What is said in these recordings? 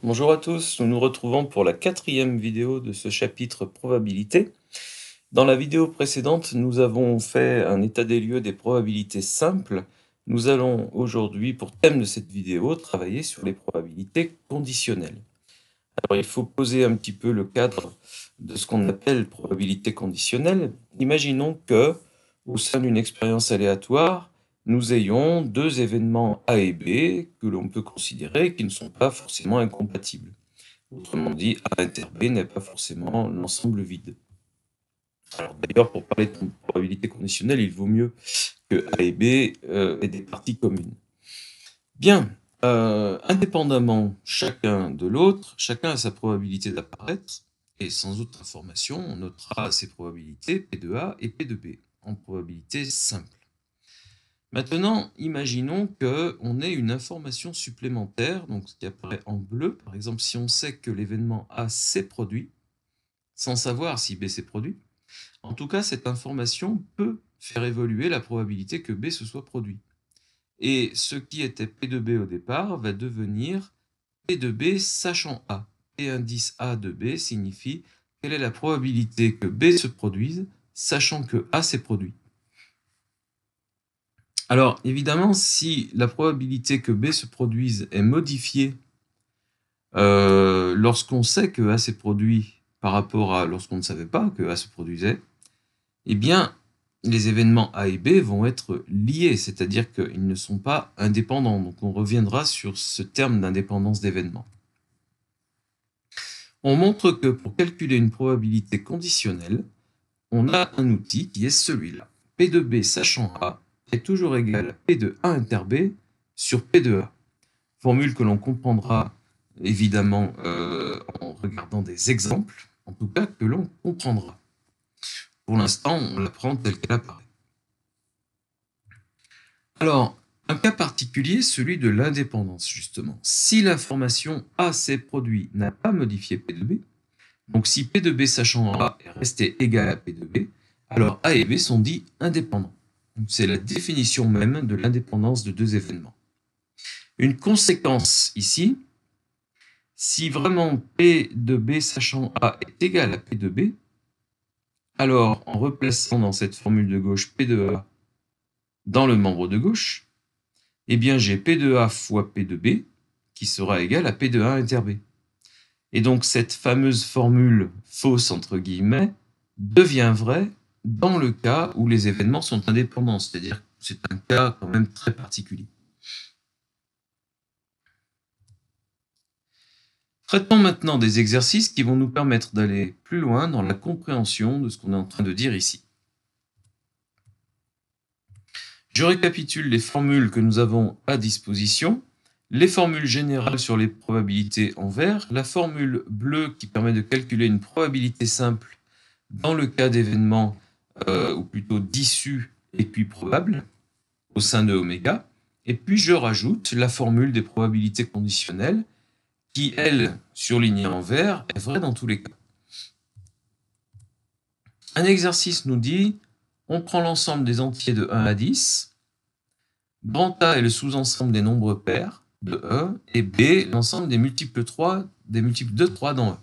Bonjour à tous, nous nous retrouvons pour la quatrième vidéo de ce chapitre probabilité. Dans la vidéo précédente, nous avons fait un état des lieux des probabilités simples. Nous allons aujourd'hui, pour thème de cette vidéo, travailler sur les probabilités conditionnelles. Alors, il faut poser un petit peu le cadre de ce qu'on appelle probabilité conditionnelle. Imaginons que, au sein d'une expérience aléatoire, nous ayons deux événements A et B que l'on peut considérer qui ne sont pas forcément incompatibles. Autrement dit, A inter B n'est pas forcément l'ensemble vide. Alors d'ailleurs, pour parler de probabilité conditionnelle, il vaut mieux que A et B aient des parties communes. Bien, indépendamment chacun de l'autre, chacun a sa probabilité d'apparaître, et sans autre information, on notera ces probabilités P de A et P de B, en probabilité simple. Maintenant, imaginons qu'on ait une information supplémentaire, donc ce qui apparaît en bleu. Par exemple, si on sait que l'événement A s'est produit, sans savoir si B s'est produit, en tout cas, cette information peut faire évoluer la probabilité que B se soit produit. Et ce qui était P de B au départ va devenir P de B sachant A. Et indice A de B signifie quelle est la probabilité que B se produise, sachant que A s'est produit. Alors, évidemment, si la probabilité que B se produise est modifiée lorsqu'on sait que A s'est produit par rapport à lorsqu'on ne savait pas que A se produisait, eh bien, les événements A et B vont être liés, c'est-à-dire qu'ils ne sont pas indépendants. Donc, on reviendra sur ce terme d'indépendance d'événements. On montre que pour calculer une probabilité conditionnelle, on a un outil qui est celui-là. P de B sachant A est toujours égal à P de A inter B sur P de A. Formule que l'on comprendra évidemment en regardant des exemples, en tout cas que l'on comprendra. Pour l'instant, on la prend telle qu'elle apparaît. Alors, un cas particulier, celui de l'indépendance, justement. Si l'information A s'est produit n'a pas modifié P de B, donc si P de B sachant A est resté égal à P de B, alors A et B sont dits indépendants. C'est la définition même de l'indépendance de deux événements. Une conséquence ici, si vraiment P de B sachant A est égal à P de B, alors en replaçant dans cette formule de gauche P de A dans le membre de gauche, eh bien j'ai P de A fois P de B qui sera égal à P de A inter B. Et donc cette fameuse formule fausse entre guillemets devient vraie dans le cas où les événements sont indépendants, c'est-à-dire que c'est un cas quand même très particulier. Traitons maintenant des exercices qui vont nous permettre d'aller plus loin dans la compréhension de ce qu'on est en train de dire ici. Je récapitule les formules que nous avons à disposition. Les formules générales sur les probabilités en vert, la formule bleue qui permet de calculer une probabilité simple dans le cas d'événements, ou plutôt d'issues équiprobables au sein de oméga, et puis je rajoute la formule des probabilités conditionnelles qui, elle, surlignée en vert, est vraie dans tous les cas. Un exercice nous dit, on prend l'ensemble des entiers de 1 à 10, grand A est le sous-ensemble des nombres pairs de E, et B, l'ensemble des multiples de 3 dans E.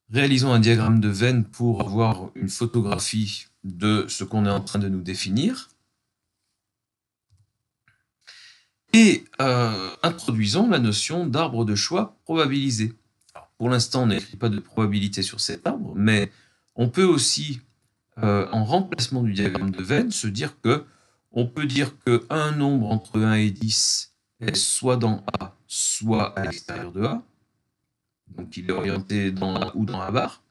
Réalisons un diagramme de Venn pour avoir une photographie de ce qu'on est en train de nous définir. Et introduisons la notion d'arbre de choix probabilisé. Alors, pour l'instant, on n'écrit pas de probabilité sur cet arbre, mais on peut aussi, en remplacement du diagramme de Venn, se dire que on peut dire qu'un nombre entre 1 et 10 est soit dans A, soit à l'extérieur de A. Donc il est orienté dans A ou dans la barre.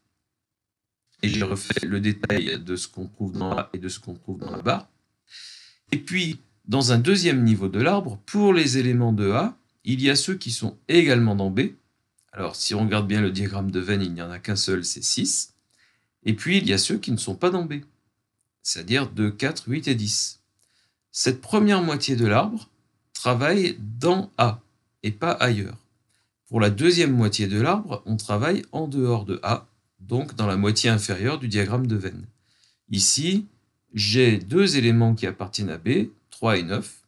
Et j'ai refait le détail de ce qu'on trouve dans A et de ce qu'on trouve dans la barre. Et puis, dans un deuxième niveau de l'arbre, pour les éléments de A, il y a ceux qui sont également dans B. Alors, si on regarde bien le diagramme de Venn, il n'y en a qu'un seul, c'est 6. Et puis, il y a ceux qui ne sont pas dans B, c'est-à-dire 2, 4, 8 et 10. Cette première moitié de l'arbre travaille dans A et pas ailleurs. Pour la deuxième moitié de l'arbre, on travaille en dehors de A, donc dans la moitié inférieure du diagramme de Venn. Ici, j'ai deux éléments qui appartiennent à B, 3 et 9,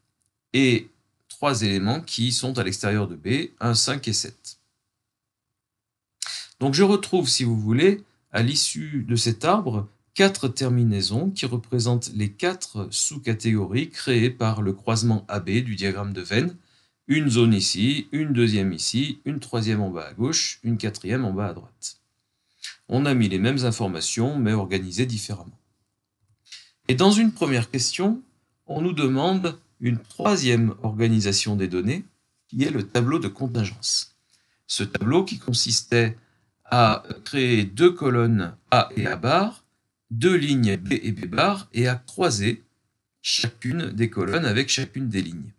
et trois éléments qui sont à l'extérieur de B, 1, 5 et 7. Donc je retrouve, si vous voulez, à l'issue de cet arbre, 4 terminaisons qui représentent les 4 sous-catégories créées par le croisement AB du diagramme de Venn. Une zone ici, une deuxième ici, une troisième en bas à gauche, une quatrième en bas à droite. On a mis les mêmes informations, mais organisées différemment. Et dans une première question, on nous demande une troisième organisation des données, qui est le tableau de contingence. Ce tableau qui consistait à créer 2 colonnes A et A bar, 2 lignes B et B bar, et à croiser chacune des colonnes avec chacune des lignes.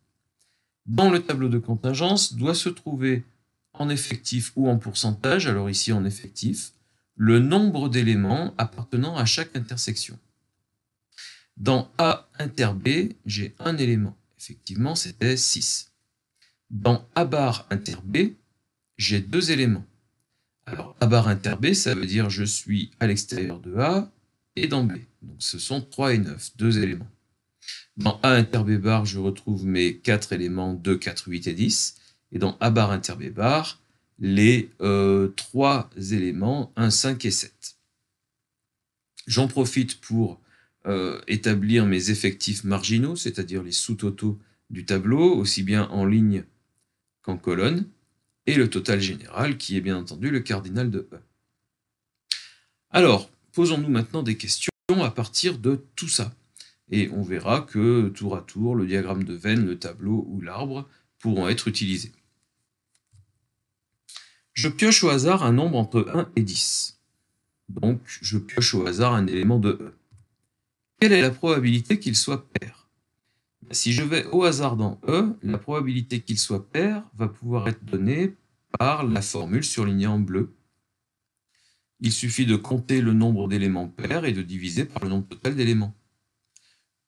Dans le tableau de contingence doit se trouver en effectif ou en pourcentage, alors ici en effectif, le nombre d'éléments appartenant à chaque intersection. Dans A inter B, j'ai un élément. Effectivement, c'était 6. Dans A bar inter B, j'ai 2 éléments. Alors, A bar inter B, ça veut dire je suis à l'extérieur de A et dans B. Donc, ce sont 3 et 9, 2 éléments. Dans A inter B bar, je retrouve mes 4 éléments 2, 4, 8 et 10. Et dans A bar inter B bar, les 3 éléments 1, 5 et 7. J'en profite pour établir mes effectifs marginaux, c'est-à-dire les sous-totaux du tableau, aussi bien en ligne qu'en colonne, et le total général, qui est bien entendu le cardinal de E. Alors, posons-nous maintenant des questions à partir de tout ça. Et on verra que, tour à tour, le diagramme de Venn, le tableau ou l'arbre pourront être utilisés. Je pioche au hasard un nombre entre 1 et 10. Donc, je pioche au hasard un élément de E. Quelle est la probabilité qu'il soit pair? Si je vais au hasard dans E, la probabilité qu'il soit pair va pouvoir être donnée par la formule surlignée en bleu. Il suffit de compter le nombre d'éléments pairs et de diviser par le nombre total d'éléments.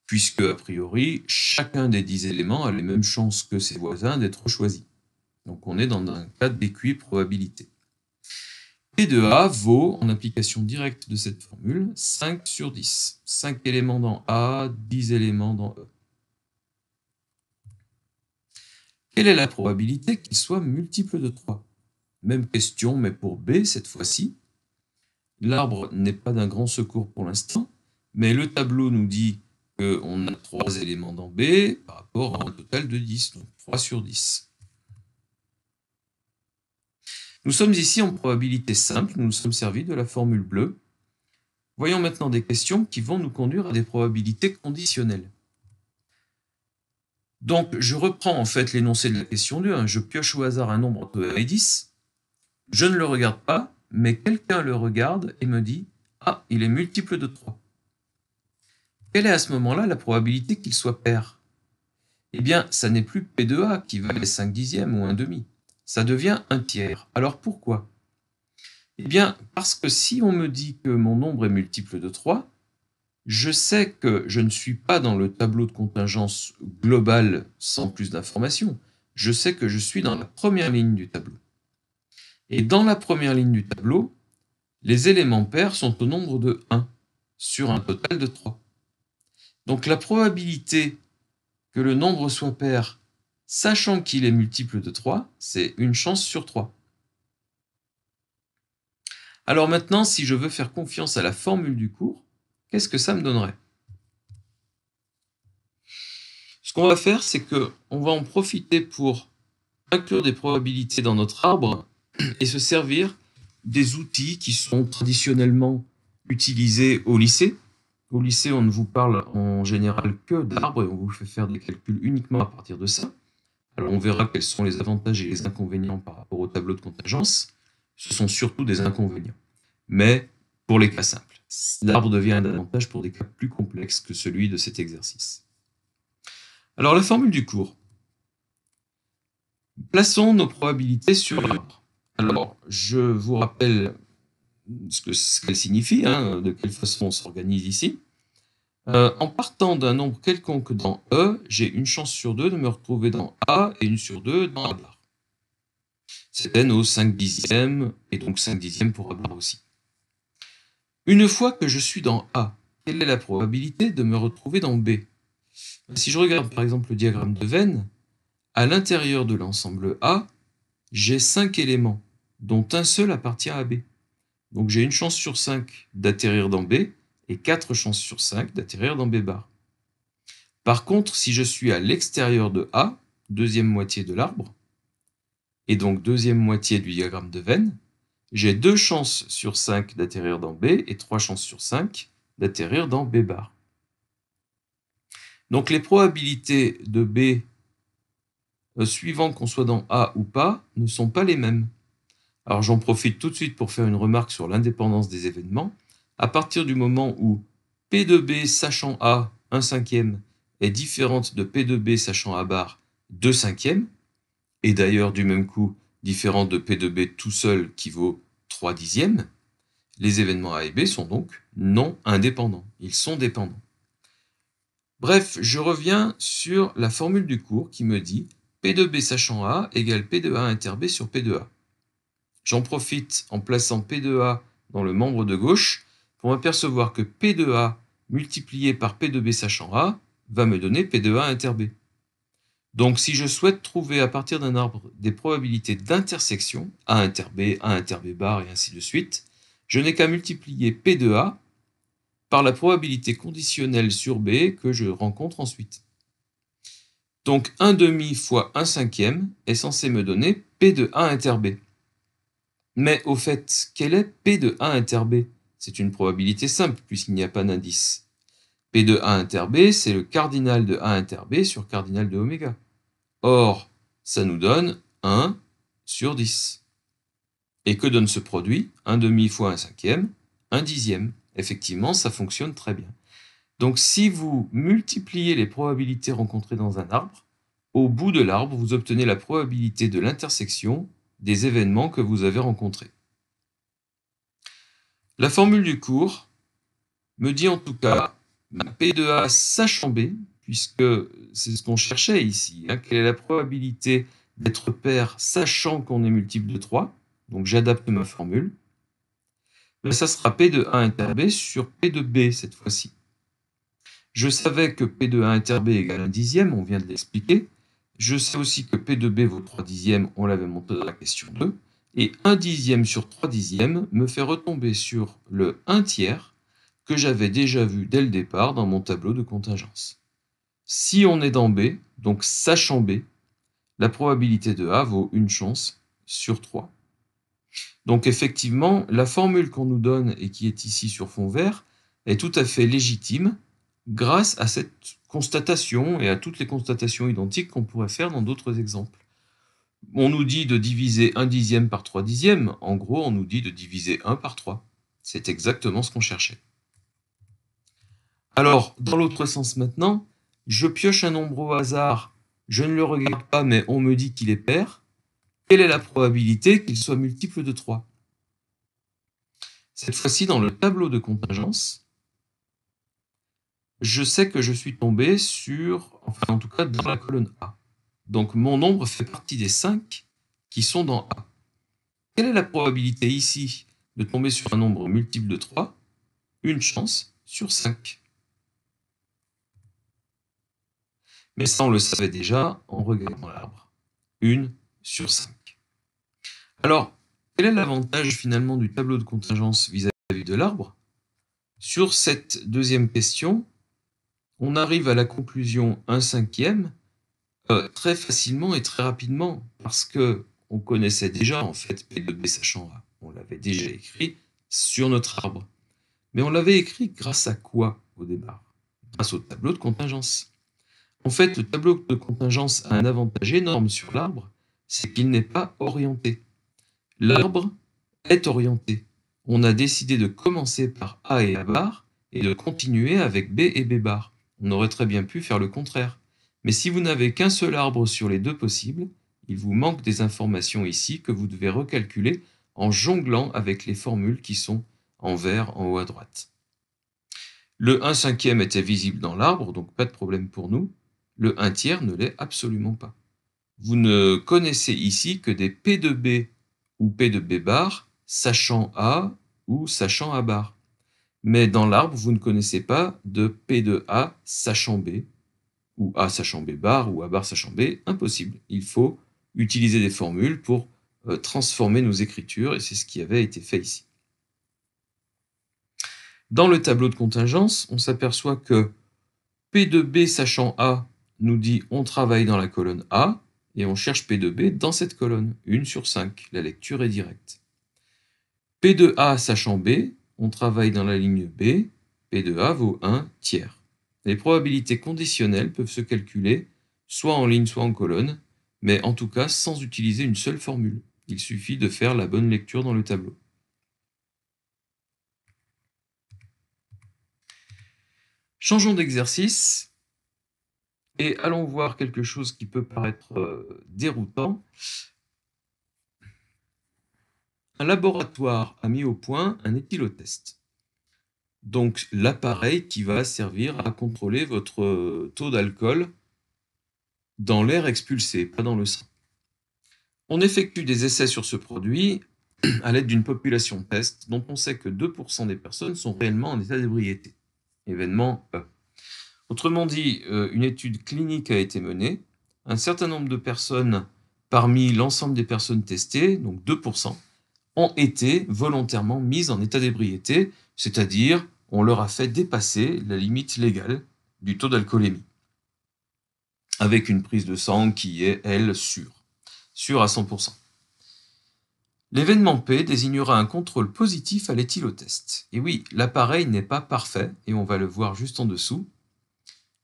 Puisque, a priori, chacun des 10 éléments a les mêmes chances que ses voisins d'être choisi. Donc on est dans un cas d'équiprobabilité. P de A vaut, en application directe de cette formule, 5 sur 10. 5 éléments dans A, 10 éléments dans E. Quelle est la probabilité qu'il soit multiple de 3? Même question, mais pour B cette fois-ci. L'arbre n'est pas d'un grand secours pour l'instant, mais le tableau nous dit qu'on a 3 éléments dans B par rapport à un total de 10, donc 3 sur 10. Nous sommes ici en probabilité simple, nous nous sommes servis de la formule bleue. Voyons maintenant des questions qui vont nous conduire à des probabilités conditionnelles. Donc, je reprends en fait l'énoncé de la question 2. Je pioche au hasard un nombre entre 1 et 10. Je ne le regarde pas, mais quelqu'un le regarde et me dit « Ah, il est multiple de 3 ». Quelle est à ce moment-là la probabilité qu'il soit pair? Eh bien, ça n'est plus P de A qui valait 5 dixièmes ou 1 demi. Ça devient un tiers. Alors pourquoi? Eh bien, parce que si on me dit que mon nombre est multiple de 3, je sais que je ne suis pas dans le tableau de contingence global sans plus d'informations. Je sais que je suis dans la première ligne du tableau. Et dans la première ligne du tableau, les éléments pairs sont au nombre de 1 sur un total de 3. Donc la probabilité que le nombre soit pair, sachant qu'il est multiple de 3, c'est une chance sur 3. Alors maintenant, si je veux faire confiance à la formule du cours, qu'est-ce que ça me donnerait? Ce qu'on va faire, c'est qu'on va en profiter pour inclure des probabilités dans notre arbre et se servir des outils qui sont traditionnellement utilisés au lycée. Au lycée, on ne vous parle en général que d'arbres et on vous fait faire des calculs uniquement à partir de ça. Alors on verra quels sont les avantages et les inconvénients par rapport au tableau de contingence. Ce sont surtout des inconvénients. Mais pour les cas simples, l'arbre devient un avantage pour des cas plus complexes que celui de cet exercice. Alors la formule du cours. Plaçons nos probabilités sur l'arbre. Alors, je vous rappelle ce qu'elle signifie, de quelle façon on s'organise ici. En partant d'un nombre quelconque dans E, j'ai une chance sur 2 de me retrouver dans A et une sur 2 dans A bar. C'était nos 5 dixièmes, et donc 5 dixièmes pour A bar aussi. Une fois que je suis dans A, quelle est la probabilité de me retrouver dans B? Si je regarde par exemple le diagramme de Venn, à l'intérieur de l'ensemble A, j'ai 5 éléments. dont un seul appartient à B. Donc j'ai une chance sur 5 d'atterrir dans B et 4 chances sur 5 d'atterrir dans B bar. Par contre, si je suis à l'extérieur de A, deuxième moitié de l'arbre, et donc deuxième moitié du diagramme de Venn, j'ai 2 chances sur 5 d'atterrir dans B et 3 chances sur 5 d'atterrir dans B bar. Donc les probabilités de B, suivant qu'on soit dans A ou pas, ne sont pas les mêmes. Alors j'en profite tout de suite pour faire une remarque sur l'indépendance des événements. À partir du moment où P de B sachant A, 1/5, est différente de P de B sachant A bar, 2/5, et d'ailleurs du même coup différente de P de B tout seul qui vaut 3/10, les événements A et B sont donc non indépendants, ils sont dépendants. Bref, je reviens sur la formule du cours qui me dit P de B sachant A égale P de A inter B sur P de A. J'en profite en plaçant P de A dans le membre de gauche pour m'apercevoir que P de A multiplié par P de B sachant A va me donner P de A inter B. Donc si je souhaite trouver à partir d'un arbre des probabilités d'intersection, A inter B bar et ainsi de suite, je n'ai qu'à multiplier P de A par la probabilité conditionnelle sur B que je rencontre ensuite. Donc 1/2 fois 1/5 est censé me donner P de A inter B. Mais au fait, quel est P de A inter B? C'est une probabilité simple puisqu'il n'y a pas d'indice. P de A inter B, c'est le cardinal de A inter B sur cardinal de oméga. Or, ça nous donne 1 sur 10. Et que donne ce produit? 1/2 fois 1/5, 1/10. Effectivement, ça fonctionne très bien. Donc si vous multipliez les probabilités rencontrées dans un arbre, au bout de l'arbre, vous obtenez la probabilité de l'intersection des événements que vous avez rencontrés. La formule du cours me dit en tout cas P de A sachant B, puisque c'est ce qu'on cherchait ici, quelle est la probabilité d'être pair sachant qu'on est multiple de 3, donc j'adapte ma formule, ça sera P de A inter B sur P de B cette fois-ci. Je savais que P de A inter B égale 1/10, on vient de l'expliquer. Je sais aussi que P de B vaut 3/10, on l'avait montré dans la question 2. Et 1/10 sur 3/10 me fait retomber sur le 1/3 que j'avais déjà vu dès le départ dans mon tableau de contingence. Si on est dans B, donc sachant B, la probabilité de A vaut une chance sur 3. Donc effectivement, la formule qu'on nous donne et qui est ici sur fond vert est tout à fait légitime grâce à cette constatation et à toutes les constatations identiques qu'on pourrait faire dans d'autres exemples. On nous dit de diviser 1/10 par 3/10, en gros on nous dit de diviser 1 par 3. C'est exactement ce qu'on cherchait. Alors, dans l'autre sens maintenant, je pioche un nombre au hasard, je ne le regarde pas mais on me dit qu'il est pair. Quelle est la probabilité qu'il soit multiple de 3? Cette fois-ci, dans le tableau de contingence, je sais que je suis tombé sur, enfin en tout cas dans la colonne A. Donc mon nombre fait partie des 5 qui sont dans A. Quelle est la probabilité ici de tomber sur un nombre multiple de 3? Une chance sur 5. Mais ça, on le savait déjà en regardant l'arbre. 1 sur 5. Alors, quel est l'avantage finalement du tableau de contingence vis-à-vis de l'arbre? Sur cette deuxième question, on arrive à la conclusion 1/5 très facilement et très rapidement, parce que on connaissait déjà en fait P de B sachant A. On l'avait déjà écrit sur notre arbre. Mais on l'avait écrit grâce à quoi au départ? Grâce au tableau de contingence. En fait, le tableau de contingence a un avantage énorme sur l'arbre, c'est qu'il n'est pas orienté. L'arbre est orienté. On a décidé de commencer par A et A bar et de continuer avec B et B bar. On aurait très bien pu faire le contraire. Mais si vous n'avez qu'un seul arbre sur les deux possibles, il vous manque des informations ici que vous devez recalculer en jonglant avec les formules qui sont en vert en haut à droite. Le 1/5 était visible dans l'arbre, donc pas de problème pour nous. Le 1/3 ne l'est absolument pas. Vous ne connaissez ici que des P de B ou P de B bar, sachant A ou sachant A bar. Mais dans l'arbre, vous ne connaissez pas de P de A sachant B, ou A sachant B bar, ou A bar sachant B, impossible. Il faut utiliser des formules pour transformer nos écritures, et c'est ce qui avait été fait ici. Dans le tableau de contingence, on s'aperçoit que P de B sachant A nous dit on travaille dans la colonne A, et on cherche P de B dans cette colonne, 1 sur 5, la lecture est directe. P de A sachant B, on travaille dans la ligne B, P de A vaut 1 tiers. Les probabilités conditionnelles peuvent se calculer soit en ligne, soit en colonne, mais en tout cas sans utiliser une seule formule. Il suffit de faire la bonne lecture dans le tableau. Changeons d'exercice et allons voir quelque chose qui peut paraître déroutant. Un laboratoire a mis au point un éthylotest. Donc l'appareil qui va servir à contrôler votre taux d'alcool dans l'air expulsé, pas dans le sang. On effectue des essais sur ce produit à l'aide d'une population test dont on sait que 2% des personnes sont réellement en état d'ébriété. Événement E. Autrement dit, une étude clinique a été menée. Un certain nombre de personnes parmi l'ensemble des personnes testées, donc 2%, ont été volontairement mises en état d'ébriété, c'est-à-dire on leur a fait dépasser la limite légale du taux d'alcoolémie, avec une prise de sang qui est, elle, sûre à 100%. L'événement P désignera un contrôle positif à l'éthylotest. Et oui, l'appareil n'est pas parfait, et on va le voir juste en dessous.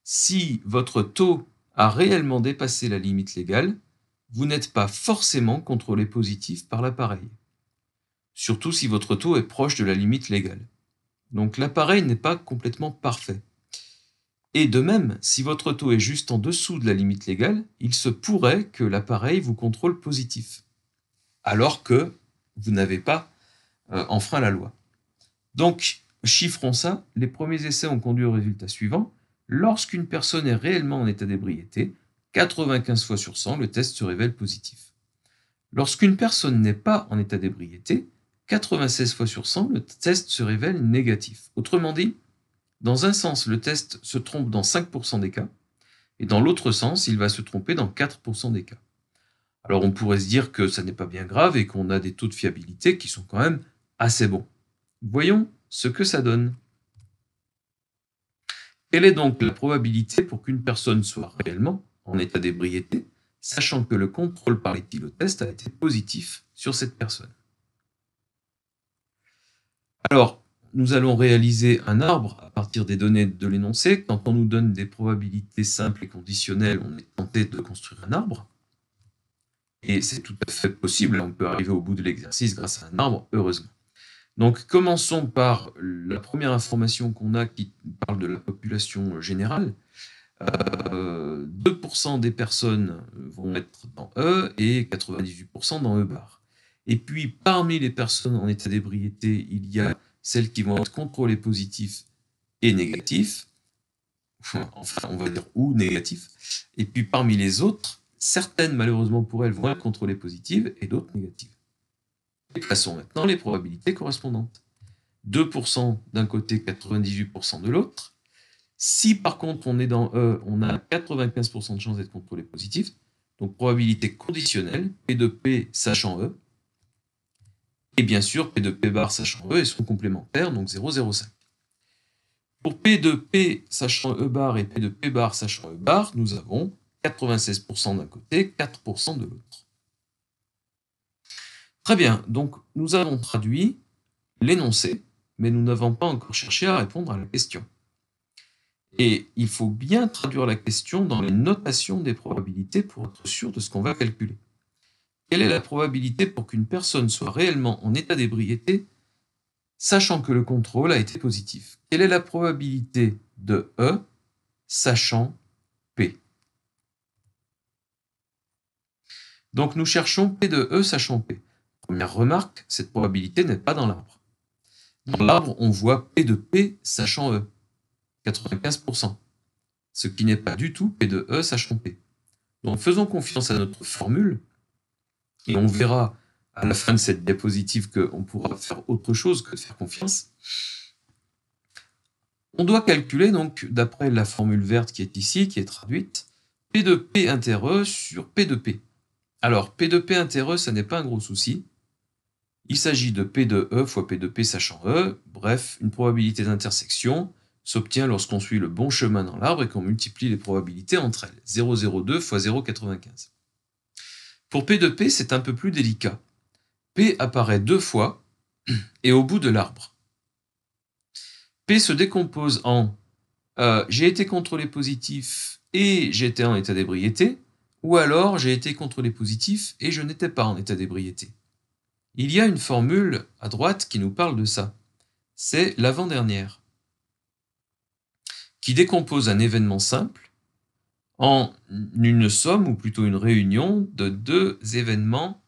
Si votre taux a réellement dépassé la limite légale, vous n'êtes pas forcément contrôlé positif par l'appareil. Surtout si votre taux est proche de la limite légale. Donc l'appareil n'est pas complètement parfait. Et de même, si votre taux est juste en dessous de la limite légale, il se pourrait que l'appareil vous contrôle positif, alors que vous n'avez pas enfreint la loi. Donc, chiffrons ça, les premiers essais ont conduit au résultat suivant. Lorsqu'une personne est réellement en état d'ébriété, 95 fois sur 100, le test se révèle positif. Lorsqu'une personne n'est pas en état d'ébriété, 96 fois sur 100, le test se révèle négatif. Autrement dit, dans un sens, le test se trompe dans 5% des cas, et dans l'autre sens, il va se tromper dans 4% des cas. Alors on pourrait se dire que ça n'est pas bien grave et qu'on a des taux de fiabilité qui sont quand même assez bons. Voyons ce que ça donne. Quelle est donc la probabilité pour qu'une personne soit réellement en état d'ébriété, sachant que le contrôle par l'éthylotest a été positif sur cette personne? Alors, nous allons réaliser un arbre à partir des données de l'énoncé. Quand on nous donne des probabilités simples et conditionnelles, on est tenté de construire un arbre. Et c'est tout à fait possible, on peut arriver au bout de l'exercice grâce à un arbre, heureusement. Donc commençons par la première information qu'on a qui parle de la population générale. 2% des personnes vont être dans E et 98% dans E bar. Et puis parmi les personnes en état d'ébriété, il y a celles qui vont être contrôlées positifs et négatifs, enfin on va dire ou négatifs, et puis parmi les autres, certaines malheureusement pour elles vont être contrôlées positives et d'autres négatives. Et passons maintenant les probabilités correspondantes. 2% d'un côté, 98% de l'autre. Si par contre on est dans E, on a 95% de chance d'être contrôlé positif, donc probabilité conditionnelle, P de P sachant E, et bien sûr P de P bar sachant E, et sont complémentaires, donc 0,05. Pour P de P sachant E bar et P de P bar sachant E bar, nous avons 96% d'un côté, 4% de l'autre. Très bien, donc nous avons traduit l'énoncé, mais nous n'avons pas encore cherché à répondre à la question. Et il faut bien traduire la question dans les notations des probabilités pour être sûr de ce qu'on va calculer. Quelle est la probabilité pour qu'une personne soit réellement en état d'ébriété, sachant que le contrôle a été positif? Quelle est la probabilité de E, sachant P? Donc nous cherchons P de E, sachant P. Première remarque, cette probabilité n'est pas dans l'arbre. Dans l'arbre, on voit P de P, sachant E. 95%, ce qui n'est pas du tout P de E sachant P. Donc faisons confiance à notre formule, et on verra à la fin de cette diapositive qu'on pourra faire autre chose que de faire confiance. On doit calculer donc, d'après la formule verte qui est ici, qui est traduite, P de P inter E sur P de P. Alors, P de P inter E, ça n'est pas un gros souci. Il s'agit de P de E fois P de P sachant E. Bref, une probabilité d'intersection s'obtient lorsqu'on suit le bon chemin dans l'arbre et qu'on multiplie les probabilités entre elles. 0,02 fois 0,95. Pour P de P, c'est un peu plus délicat. P apparaît 2 fois et au bout de l'arbre. P se décompose en j'ai été contrôlé positif et j'étais en état d'ébriété, ou alors j'ai été contrôlé positif et je n'étais pas en état d'ébriété. Il y a une formule à droite qui nous parle de ça. C'est l'avant-dernière, qui décompose un événement simple en une somme, ou plutôt une réunion, de deux événements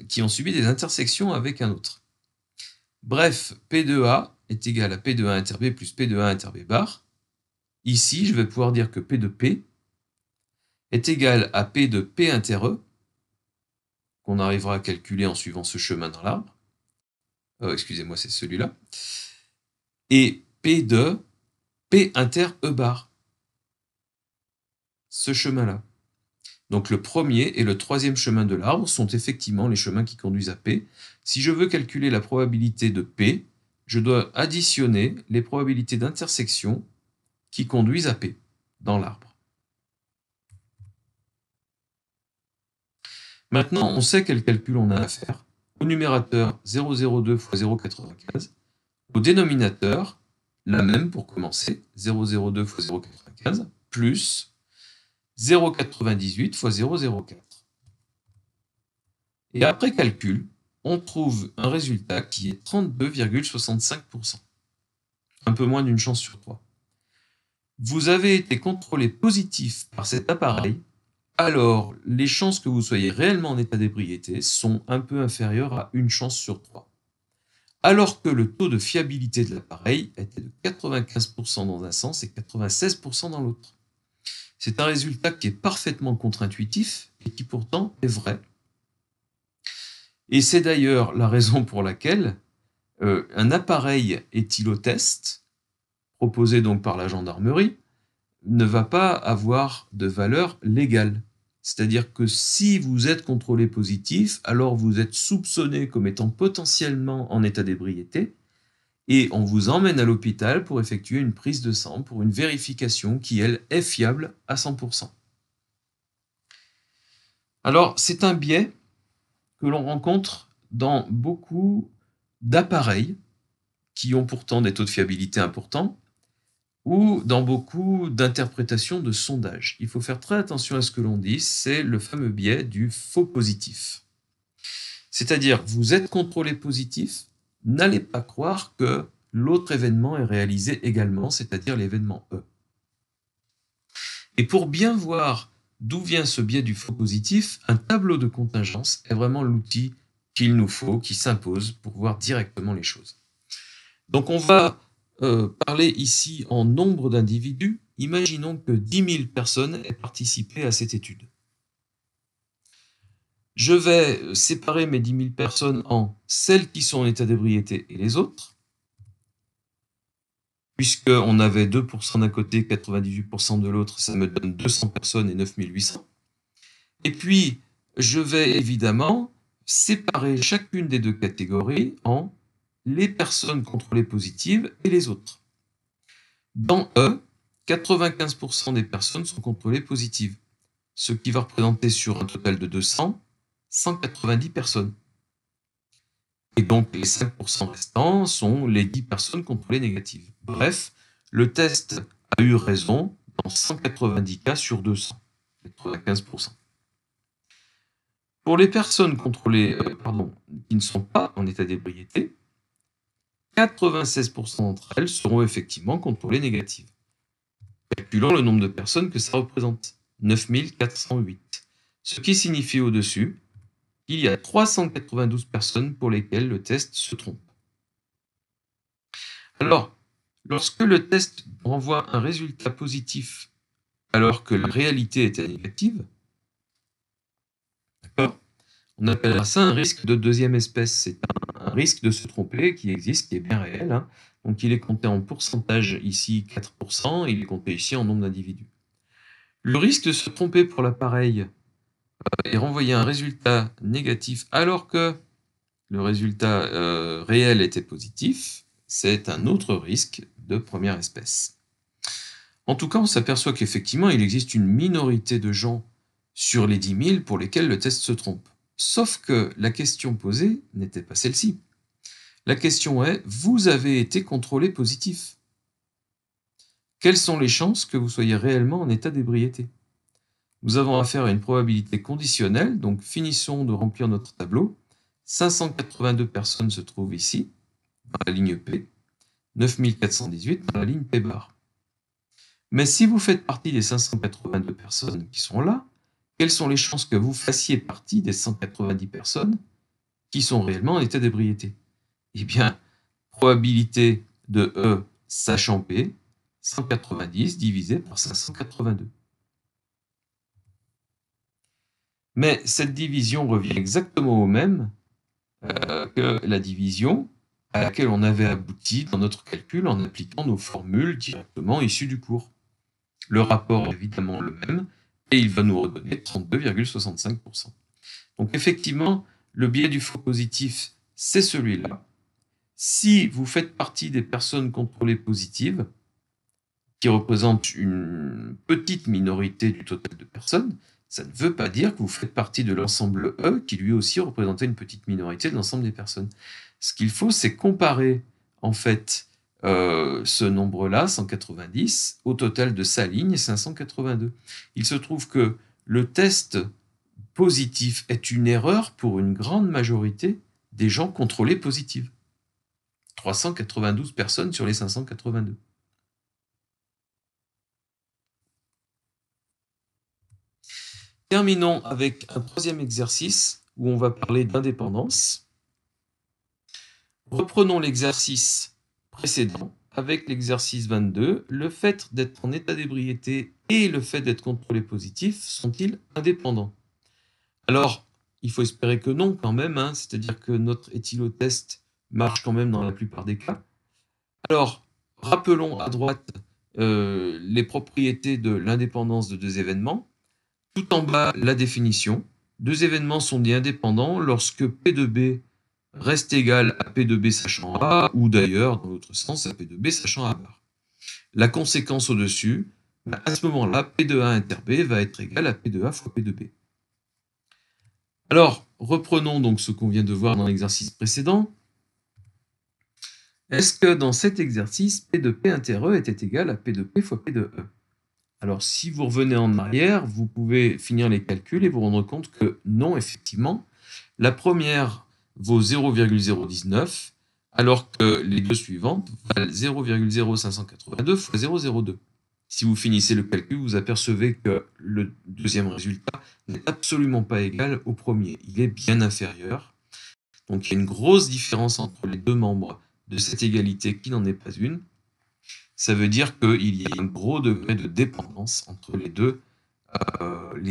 qui ont subi des intersections avec un autre. Bref, P de A est égal à P de A inter B plus P de A inter B bar. Ici, je vais pouvoir dire que P de P est égal à P de P inter E, qu'on arrivera à calculer en suivant ce chemin dans l'arbre. Excusez-moi, c'est celui-là. Et P de P inter E bar. Ce chemin-là. Donc le premier et le troisième chemin de l'arbre sont effectivement les chemins qui conduisent à P. Si je veux calculer la probabilité de P, je dois additionner les probabilités d'intersection qui conduisent à P dans l'arbre. Maintenant, on sait quel calcul on a à faire. Au numérateur, 0,02 fois 0,95. Au dénominateur, la même pour commencer, 0,02 fois 0,95, plus 0,98 fois 0,04. Et après calcul, on trouve un résultat qui est 32,65%. Un peu moins d'une chance sur 3. Vous avez été contrôlé positif par cet appareil, alors les chances que vous soyez réellement en état d'ébriété sont un peu inférieures à une chance sur 3. Alors que le taux de fiabilité de l'appareil était de 95% dans un sens et 96% dans l'autre. C'est un résultat qui est parfaitement contre-intuitif et qui pourtant est vrai. Et c'est d'ailleurs la raison pour laquelle un appareil éthylotest, proposé donc par la gendarmerie, ne va pas avoir de valeur légale. C'est-à-dire que si vous êtes contrôlé positif, alors vous êtes soupçonné comme étant potentiellement en état d'ébriété, et on vous emmène à l'hôpital pour effectuer une prise de sang, pour une vérification qui, elle, est fiable à 100%. Alors, c'est un biais que l'on rencontre dans beaucoup d'appareils qui ont pourtant des taux de fiabilité importants, ou dans beaucoup d'interprétations de sondages. Il faut faire très attention à ce que l'on dit, c'est le fameux biais du faux positif. C'est-à-dire, vous êtes contrôlé positif, n'allez pas croire que l'autre événement est réalisé également, c'est-à-dire l'événement E. Et pour bien voir d'où vient ce biais du faux positif, un tableau de contingence est vraiment l'outil qu'il nous faut, qui s'impose pour voir directement les choses. Donc on va parler ici en nombre d'individus. Imaginons que 10 000 personnes aient participé à cette étude. Je vais séparer mes 10 000 personnes en celles qui sont en état d'ébriété et les autres, puisqu'on avait 2% d'un côté, 98% de l'autre, ça me donne 200 personnes et 9 800. Et puis, je vais évidemment séparer chacune des deux catégories en les personnes contrôlées positives et les autres. Dans E, 95% des personnes sont contrôlées positives, ce qui va représenter sur un total de 200, 190 personnes. Et donc les 5% restants sont les 10 personnes contrôlées négatives. Bref, le test a eu raison dans 190 cas sur 200, 95%. Pour les personnes contrôlées, qui ne sont pas en état d'ébriété, 96% d'entre elles seront effectivement contrôlées négatives. Calculons le nombre de personnes que ça représente, 9408. Ce qui signifie au-dessus qu'il y a 392 personnes pour lesquelles le test se trompe. Alors, lorsque le test renvoie un résultat positif alors que la réalité était négative, on appellera ça un risque de deuxième espèce. C'est un risque de se tromper qui existe, qui est bien réel. Hein. Donc il est compté en pourcentage ici 4%, il est compté ici en nombre d'individus. Le risque de se tromper pour l'appareil et renvoyer un résultat négatif alors que le résultat réel était positif, c'est un autre risque de première espèce. En tout cas, on s'aperçoit qu'effectivement, il existe une minorité de gens sur les 10 000 pour lesquels le test se trompe. Sauf que la question posée n'était pas celle-ci. La question est, vous avez été contrôlé positif. Quelles sont les chances que vous soyez réellement en état d'ébriété? Nous avons affaire à une probabilité conditionnelle, donc finissons de remplir notre tableau. 582 personnes se trouvent ici, dans la ligne P, 9418 dans la ligne P bar. Mais si vous faites partie des 582 personnes qui sont là, quelles sont les chances que vous fassiez partie des 190 personnes qui sont réellement en état d'ébriété? Eh bien, probabilité de E sachant P, 190 divisé par 582. Mais cette division revient exactement au même que la division à laquelle on avait abouti dans notre calcul en appliquant nos formules directement issues du cours. Le rapport est évidemment le même et il va nous redonner 32,65%. Donc effectivement, le biais du faux positif, c'est celui-là. Si vous faites partie des personnes contrôlées positives, qui représentent une petite minorité du total de personnes, ça ne veut pas dire que vous faites partie de l'ensemble E, qui lui aussi représentait une petite minorité de l'ensemble des personnes. Ce qu'il faut, c'est comparer, en fait, ce nombre-là, 190, au total de sa ligne, 582. Il se trouve que le test positif est une erreur pour une grande majorité des gens contrôlés positifs. 392 personnes sur les 582. Terminons avec un troisième exercice où on va parler d'indépendance. Reprenons l'exercice précédent avec l'exercice 22. Le fait d'être en état d'ébriété et le fait d'être contrôlé positif sont-ils indépendants? Alors, il faut espérer que non quand même, hein, c'est-à-dire que notre éthylotest marche quand même dans la plupart des cas. Alors, rappelons à droite les propriétés de l'indépendance de deux événements. Tout en bas, la définition. Deux événements sont dits indépendants lorsque P de B reste égal à P de B sachant A, ou d'ailleurs, dans l'autre sens, à P de B sachant A bar. La conséquence au-dessus, à ce moment-là, P de A inter B va être égal à P de A fois P de B. Alors, reprenons donc ce qu'on vient de voir dans l'exercice précédent. Est-ce que dans cet exercice, P de P inter E était égal à P de P fois P de E? Alors, si vous revenez en arrière, vous pouvez finir les calculs et vous rendre compte que non, effectivement, la première vaut 0,019, alors que les deux suivantes valent 0,0582 fois 0,02. Si vous finissez le calcul, vous apercevez que le deuxième résultat n'est absolument pas égal au premier. Il est bien inférieur. Donc, il y a une grosse différence entre les deux membres de cette égalité qui n'en est pas une. Ça veut dire qu'il y a un gros degré de dépendance entre les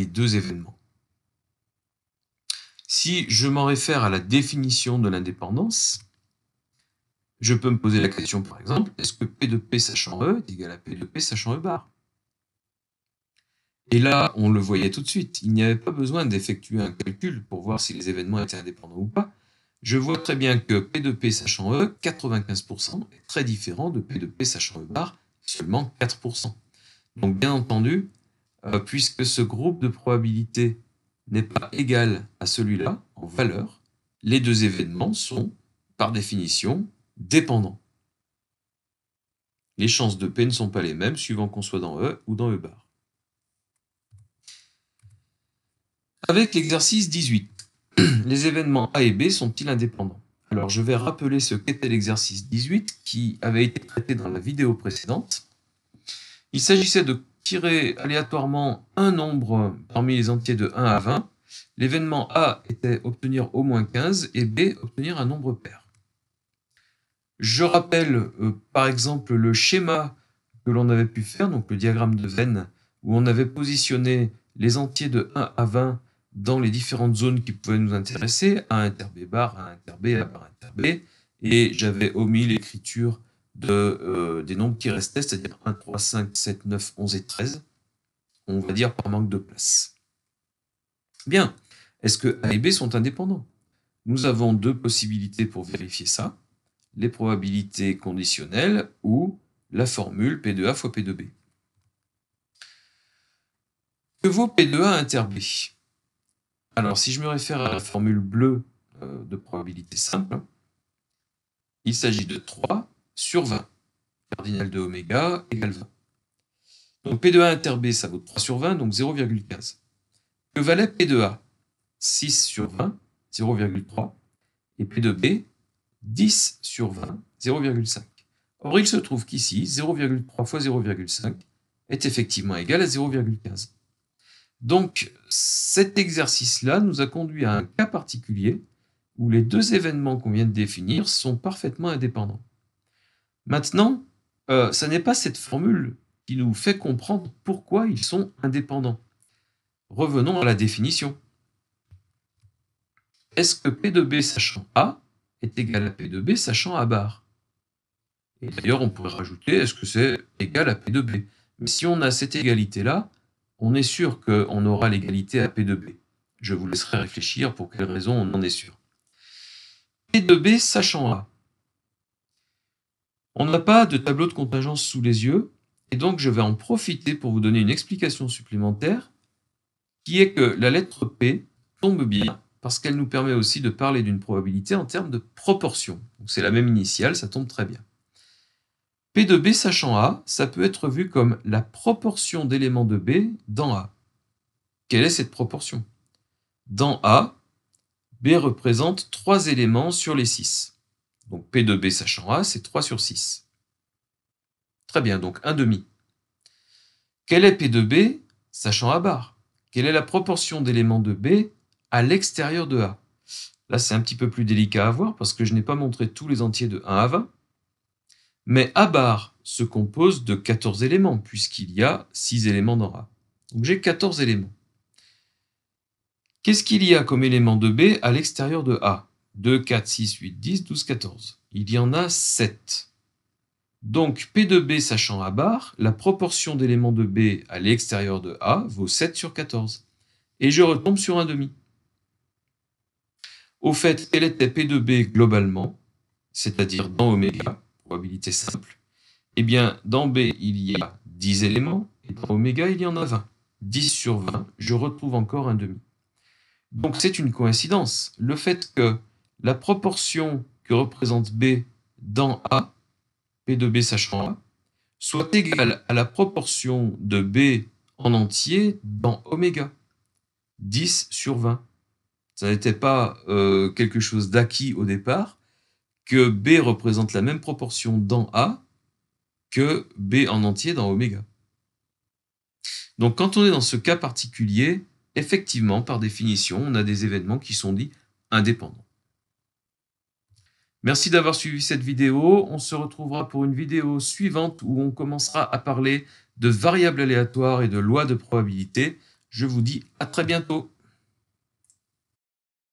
deux événements. Si je m'en réfère à la définition de l'indépendance, je peux me poser la question, par exemple, est-ce que P de P sachant E est égal à P de P sachant E bar? Et là, on le voyait tout de suite, il n'y avait pas besoin d'effectuer un calcul pour voir si les événements étaient indépendants ou pas. Je vois très bien que P de P sachant E, 95%, est très différent de P de P sachant E bar, seulement 4%. Donc bien entendu, puisque ce groupe de probabilités n'est pas égal à celui-là en valeur, les deux événements sont, par définition, dépendants. Les chances de P ne sont pas les mêmes suivant qu'on soit dans E ou dans E bar. Avec l'exercice 18, les événements A et B sont-ils indépendants? Alors je vais rappeler ce qu'était l'exercice 18 qui avait été traité dans la vidéo précédente. Il s'agissait de tirer aléatoirement un nombre parmi les entiers de 1 à 20. L'événement A était obtenir au moins 15 et B obtenir un nombre pair. Je rappelle par exemple le schéma que l'on avait pu faire, donc le diagramme de Venn, où on avait positionné les entiers de 1 à 20 dans les différentes zones qui pouvaient nous intéresser, A inter B bar, A inter B, A bar inter B, et j'avais omis l'écriture des nombres qui restaient, c'est-à-dire 1, 3, 5, 7, 9, 11 et 13, on va dire par manque de place. Bien, est-ce que A et B sont indépendants? Nous avons deux possibilités pour vérifier ça, les probabilités conditionnelles ou la formule P de A fois P de B. Que vaut P de A inter B? Alors, si je me réfère à la formule bleue de probabilité simple, il s'agit de 3 sur 20. Cardinal de oméga égale 20. Donc P de A inter B, ça vaut 3 sur 20, donc 0,15. Que valait P de A? 6 sur 20, 0,3. Et P de B, 10 sur 20, 0,5. Or, il se trouve qu'ici, 0,3 fois 0,5 est effectivement égal à 0,15. Donc, cet exercice-là nous a conduit à un cas particulier où les deux événements qu'on vient de définir sont parfaitement indépendants. Maintenant, ça n'est pas cette formule qui nous fait comprendre pourquoi ils sont indépendants. Revenons à la définition. Est-ce que P de B sachant A est égal à P de B sachant A bar? Et d'ailleurs, on pourrait rajouter, est-ce que c'est égal à P de B? Mais si on a cette égalité-là, on est sûr qu'on aura l'égalité à P de B. Je vous laisserai réfléchir pour quelle raison on en est sûr. P de B sachant A. On n'a pas de tableau de contingence sous les yeux, et donc je vais en profiter pour vous donner une explication supplémentaire, qui est que la lettre P tombe bien, parce qu'elle nous permet aussi de parler d'une probabilité en termes de proportion. C'est la même initiale, ça tombe très bien. P de B sachant A, ça peut être vu comme la proportion d'éléments de B dans A. Quelle est cette proportion? Dans A, B représente 3 éléments sur les 6. Donc P de B sachant A, c'est 3 sur 6. Très bien, donc 1 demi. Quel est P de B sachant A bar? Quelle est la proportion d'éléments de B à l'extérieur de A? Là, c'est un petit peu plus délicat à voir parce que je n'ai pas montré tous les entiers de 1 à 20. Mais A bar se compose de 14 éléments, puisqu'il y a 6 éléments dans A. Donc j'ai 14 éléments. Qu'est-ce qu'il y a comme élément de B à l'extérieur de A? 2, 4, 6, 8, 10, 12, 14. Il y en a 7. Donc P de B sachant A bar, la proportion d'éléments de B à l'extérieur de A vaut 7 sur 14. Et je retombe sur un demi. Au fait, quel était P de B globalement, c'est-à-dire dans oméga, probabilité simple? Eh bien, dans B, il y a 10 éléments, et dans oméga, il y en a 20. 10 sur 20, je retrouve encore un demi. Donc c'est une coïncidence. Le fait que la proportion que représente B dans A, P de B sachant A, soit égale à la proportion de B en entier dans oméga, 10 sur 20. Ça n'était pas quelque chose d'acquis au départ, que B représente la même proportion dans A que B en entier dans oméga. Donc quand on est dans ce cas particulier, effectivement, par définition, on a des événements qui sont dits indépendants. Merci d'avoir suivi cette vidéo. On se retrouvera pour une vidéo suivante où on commencera à parler de variables aléatoires et de lois de probabilité. Je vous dis à très bientôt.